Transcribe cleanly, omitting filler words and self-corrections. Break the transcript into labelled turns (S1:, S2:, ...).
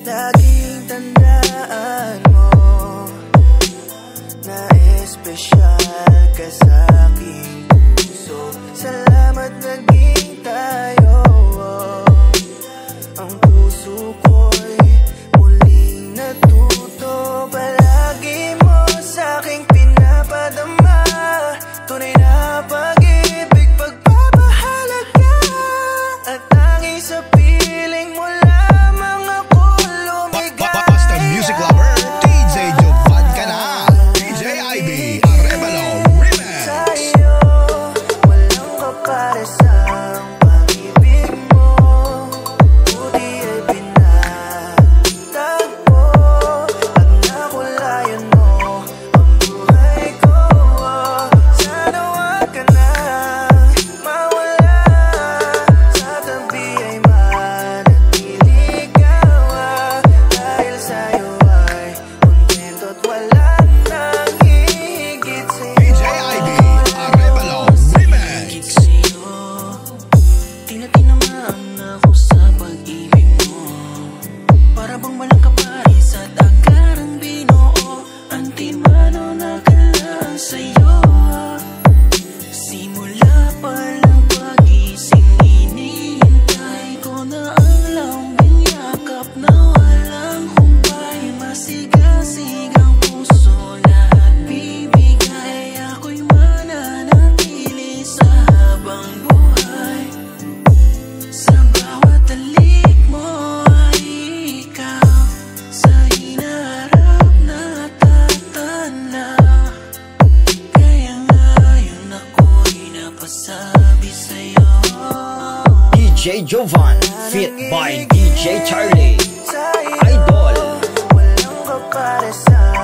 S1: Laging tandaan mo na espesyal ka sa aking puso. Salamat naging tayo. Ang puso ko'y muling natuto. Palagi mo sa'king pinapadama tunay na pag-ibig, pagpapahalaga. At tanging sa piling mo lamang ako lumigay.
S2: Basta music lover, DJ Jovan ka na. DJ Ivy Arevalo Remix.
S1: Sa'yo walang kaparesang pag-ibig mo. Buti ay pinatagpo at nakulayan mo ang buhay ko. Sana wag ka na mawala, sa tabi ay manatili ka. Dahil sa'yo ay kontento at wala nang higit sa'yo.
S2: DJ Ivy Arevalo Remix.
S1: Sa'yo, di na tinamaan ako sa pag-ibig mo. Para bang walang kapares at akarang binuo. Antimano na kalaan sa'yo. Simula pa lang pagising, hinihintay ko na ang lambing yakap na walang humpay. Masigasig ang puso, lahat bibigay. Ako'y mananatili sa habang buhay. Sa bawat talik mo ay ikaw, sa hinaharap na tatanaw. Kaya ngayon ako'y napasabi sa'yo.
S3: DJ Jovan, fit by DJ Charlie.
S1: Sa'yo
S3: Idol.
S1: walang kaparesan